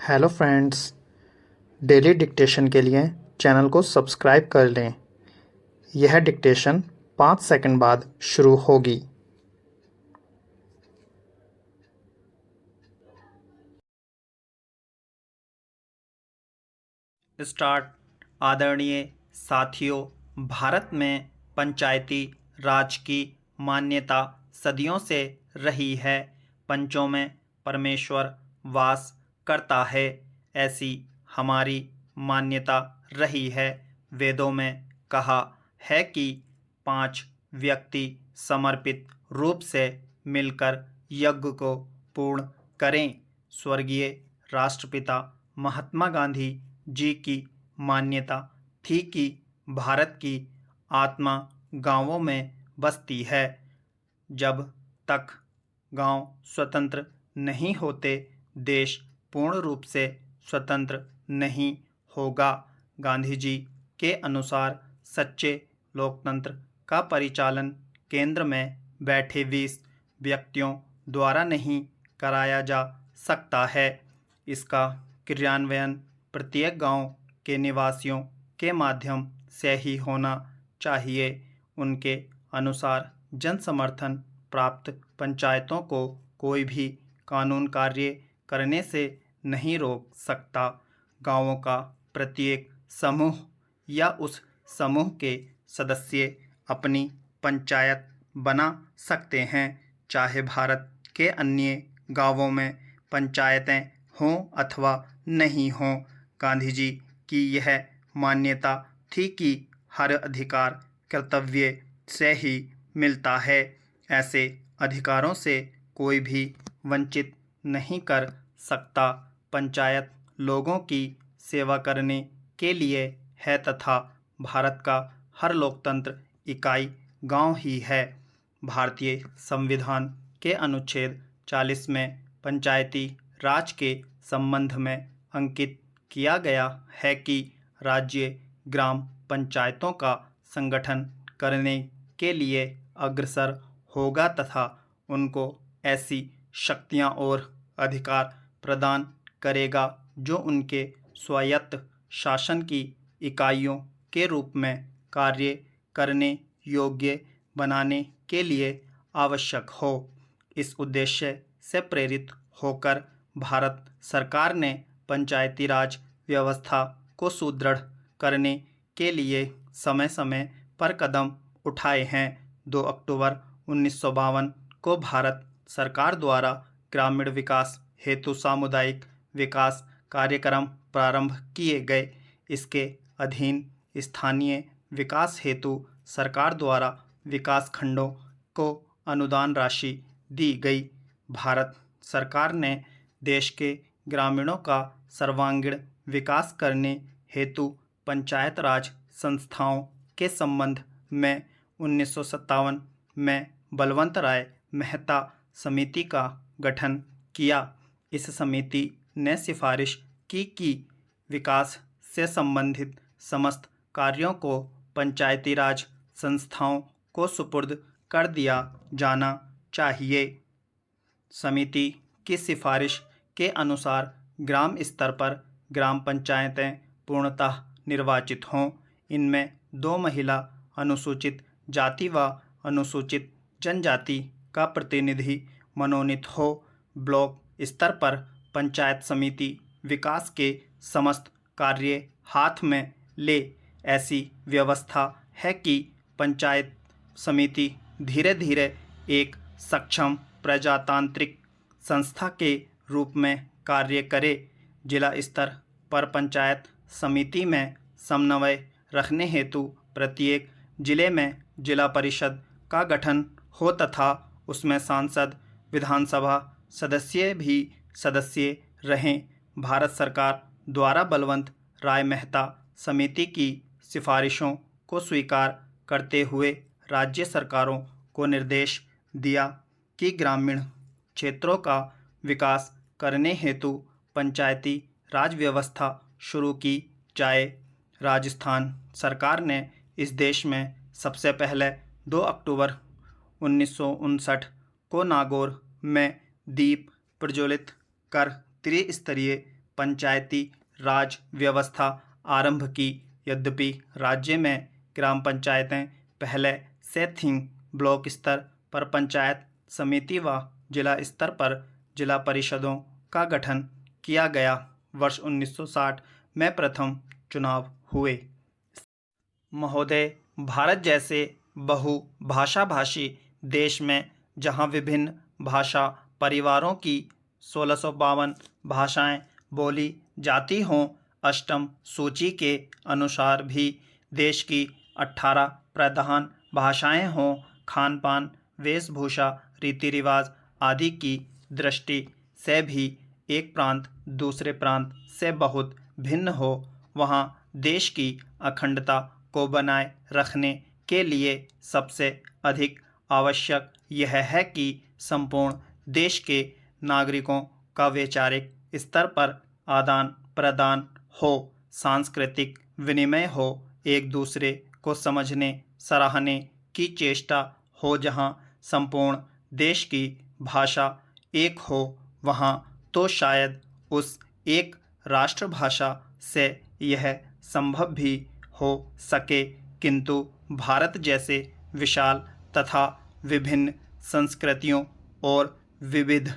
Hello friends, daily dictation के लिए channel को सब्सक्राइब कर लें। यह डिक्टेशन 5 सेकंड बाद शुरू होगी। स्टार्ट। आदरणीय साथियों, भारत में पंचायती राज की मान्यता सदियों से रही है। पंचों में परमेश्वर वास करता है, ऐसी हमारी मान्यता रही है। वेदों में कहा है कि 5 व्यक्ति समर्पित रूप से मिलकर यज्ञ को पूर्ण करें। स्वर्गीय राष्ट्रपिता महात्मा गांधी जी की मान्यता थी कि भारत की आत्मा गांवों में बसती है। जब तक गांव स्वतंत्र नहीं होते, देश पूर्ण रूप से स्वतंत्र नहीं होगा। गांधी जी के अनुसार सच्चे लोकतंत्र का परिचालन केंद्र में बैठे 20 व्यक्तियों द्वारा नहीं कराया जा सकता है। इसका क्रियान्वयन प्रत्येक गांव के निवासियों के माध्यम से ही होना चाहिए। उनके अनुसार जन समर्थन प्राप्त पंचायतों को कोई भी कानून कार्य करने से नहीं रोक सकता। गांवों का प्रत्येक समूह या उस समूह के सदस्य अपनी पंचायत बना सकते हैं, चाहे भारत के अन्य गांवों में पंचायतें हों अथवा नहीं हों। गांधी जी की यह मान्यता थी कि हर अधिकार कर्तव्य से ही मिलता है। ऐसे अधिकारों से कोई भी वंचित नहीं कर सकता। पंचायत लोगों की सेवा करने के लिए है तथा भारत का हर लोकतंत्र इकाई गांव ही है। भारतीय संविधान के अनुच्छेद 40 में पंचायती राज के संबंध में अंकित किया गया है कि राज्य ग्राम पंचायतों का संगठन करने के लिए अग्रसर होगा तथा उनको ऐसी शक्तियां और अधिकार प्रदान करेगा जो उनके स्वायत्त शासन की इकाइयों के रूप में कार्य करने योग्य बनाने के लिए आवश्यक हो। इस उद्देश्य से प्रेरित होकर भारत सरकार ने पंचायती राज व्यवस्था को सुदृढ़ करने के लिए समय समय पर कदम उठाए हैं। 2 अक्टूबर 1952 को भारत सरकार द्वारा ग्रामीण विकास हेतु सामुदायिक विकास कार्यक्रम प्रारंभ किए गए। इसके अधीन स्थानीय विकास हेतु सरकार द्वारा विकास खंडों को अनुदान राशि दी गई। भारत सरकार ने देश के ग्रामीणों का सर्वांगीण विकास करने हेतु पंचायत राज संस्थाओं के संबंध में 1957 में बलवंत राय मेहता समिति का गठन किया। इस समिति ने सिफारिश की कि विकास से संबंधित समस्त कार्यों को पंचायती राज संस्थाओं को सुपुर्द कर दिया जाना चाहिए। समिति की सिफारिश के अनुसार ग्राम स्तर पर ग्राम पंचायतें पूर्णतः निर्वाचित हों। इनमें 2 महिला, अनुसूचित जाति व अनुसूचित जनजाति का प्रतिनिधि मनोनीत हो। ब्लॉक स्तर पर पंचायत समिति विकास के समस्त कार्य हाथ में ले। ऐसी व्यवस्था है कि पंचायत समिति धीरे धीरे एक सक्षम प्रजातांत्रिक संस्था के रूप में कार्य करे। जिला स्तर पर पंचायत समिति में समन्वय रखने हेतु प्रत्येक जिले में जिला परिषद का गठन हो तथा उसमें सांसद, विधानसभा सदस्य भी सदस्य रहें। भारत सरकार द्वारा बलवंत राय मेहता समिति की सिफारिशों को स्वीकार करते हुए राज्य सरकारों को निर्देश दिया कि ग्रामीण क्षेत्रों का विकास करने हेतु पंचायती राज व्यवस्था शुरू की जाए। राजस्थान सरकार ने इस देश में सबसे पहले 2 अक्टूबर 1959 को नागौर में दीप प्रज्वलित कर त्रिस्तरीय पंचायती राज व्यवस्था आरंभ की। यद्यपि राज्य में ग्राम पंचायतें पहले से थीं, ब्लॉक स्तर पर पंचायत समिति व जिला स्तर पर जिला परिषदों का गठन किया गया। वर्ष 1960 में प्रथम चुनाव हुए। महोदय, भारत जैसे बहुभाषाभाषी देश में जहाँ विभिन्न भाषा परिवारों की 1652 भाषाएं बोली जाती हों, अष्टम सूची के अनुसार भी देश की 18 प्रधान भाषाएं हों, खान पान, वेशभूषा, रीति रिवाज आदि की दृष्टि से भी एक प्रांत दूसरे प्रांत से बहुत भिन्न हो, वहाँ देश की अखंडता को बनाए रखने के लिए सबसे अधिक आवश्यक यह है कि संपूर्ण देश के नागरिकों का वैचारिक स्तर पर आदान प्रदान हो, सांस्कृतिक विनिमय हो, एक दूसरे को समझने सराहने की चेष्टा हो। जहाँ संपूर्ण देश की भाषा एक हो, वहाँ तो शायद उस एक राष्ट्रभाषा से यह संभव भी हो सके, किंतु भारत जैसे विशाल तथा विभिन्न संस्कृतियों और विविध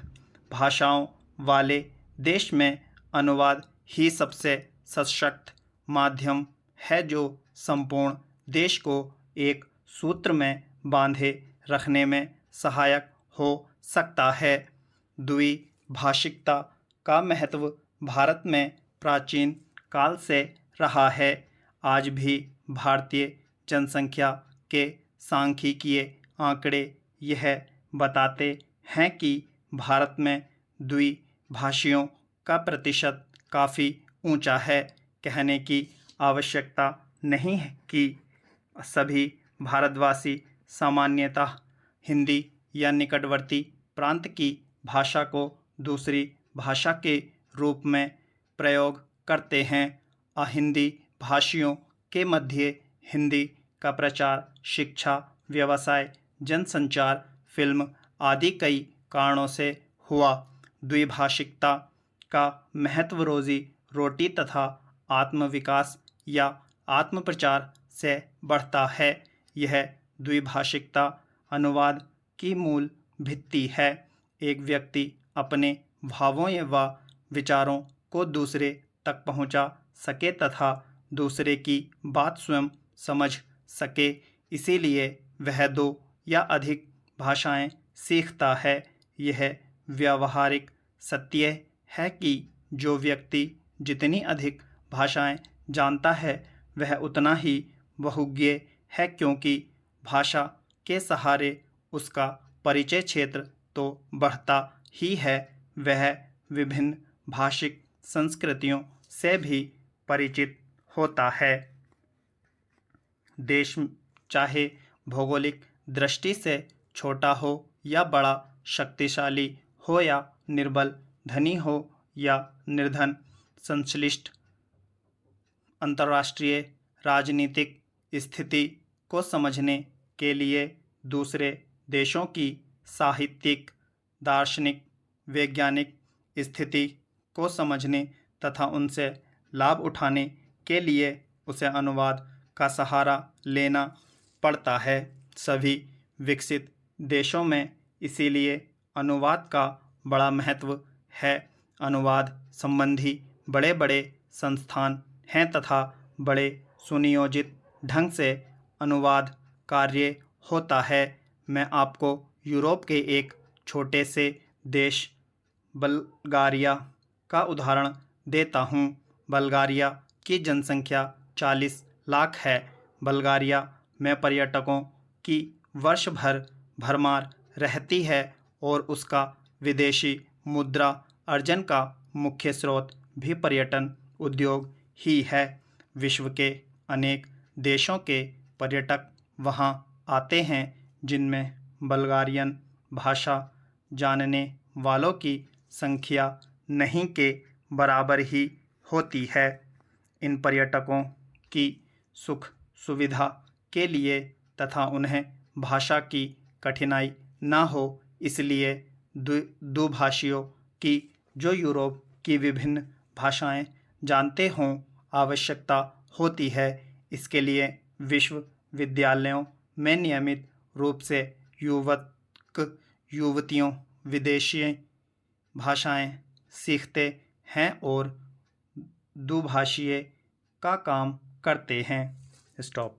भाषाओं वाले देश में अनुवाद ही सबसे सशक्त माध्यम है, जो संपूर्ण देश को एक सूत्र में बांधे रखने में सहायक हो सकता है। द्विभाषिकता का महत्व भारत में प्राचीन काल से रहा है। आज भी भारतीय जनसंख्या के सांख्यिकीय आंकड़े यह बताते हैं कि भारत में द्विभाषियों का प्रतिशत काफ़ी ऊंचा है। कहने की आवश्यकता नहीं है कि सभी भारतवासी सामान्यतः हिंदी या निकटवर्ती प्रांत की भाषा को दूसरी भाषा के रूप में प्रयोग करते हैं। अहिंदी भाषियों के मध्य हिंदी का प्रचार शिक्षा, व्यवसाय, जनसंचार, फिल्म आदि कई कारणों से हुआ। द्विभाषिकता का महत्व रोजी रोटी तथा आत्मविकास या आत्मप्रचार से बढ़ता है। यह द्विभाषिकता अनुवाद की मूल भित्ति है। एक व्यक्ति अपने भावों व विचारों को दूसरे तक पहुंचा सके तथा दूसरे की बात स्वयं समझ सके, इसीलिए वह 2 या अधिक भाषाएं सीखता है। यह व्यावहारिक सत्य है कि जो व्यक्ति जितनी अधिक भाषाएं जानता है, वह उतना ही बहुज्ञ है, क्योंकि भाषा के सहारे उसका परिचय क्षेत्र तो बढ़ता ही है, वह विभिन्न भाषिक संस्कृतियों से भी परिचित होता है। देश चाहे भौगोलिक दृष्टि से छोटा हो या बड़ा, शक्तिशाली हो या निर्बल, धनी हो या निर्धन, संश्लिष्ट अंतर्राष्ट्रीय राजनीतिक स्थिति को समझने के लिए दूसरे देशों की साहित्यिक, दार्शनिक, वैज्ञानिक स्थिति को समझने तथा उनसे लाभ उठाने के लिए उसे अनुवाद का सहारा लेना पड़ता है। सभी विकसित देशों में इसीलिए अनुवाद का बड़ा महत्व है। अनुवाद संबंधी बड़े बड़े संस्थान हैं तथा बड़े सुनियोजित ढंग से अनुवाद कार्य होता है। मैं आपको यूरोप के एक छोटे से देश बल्गारिया का उदाहरण देता हूँ। बल्गारिया की जनसंख्या 40 लाख है। बल्गारिया में पर्यटकों की वर्ष भर भरमार रहती है और उसका विदेशी मुद्रा अर्जन का मुख्य स्रोत भी पर्यटन उद्योग ही है। विश्व के अनेक देशों के पर्यटक वहाँ आते हैं, जिनमें बल्गारियन भाषा जानने वालों की संख्या नहीं के बराबर ही होती है। इन पर्यटकों की सुख सुविधा के लिए तथा उन्हें भाषा की कठिनाई न हो, इसलिए दुभाषियों की जो यूरोप की विभिन्न भाषाएं जानते हों आवश्यकता होती है। इसके लिए विश्वविद्यालयों में नियमित रूप से युवक युवतियों विदेशी भाषाएं सीखते हैं और दुभाषीय का काम करते हैं। स्टॉप।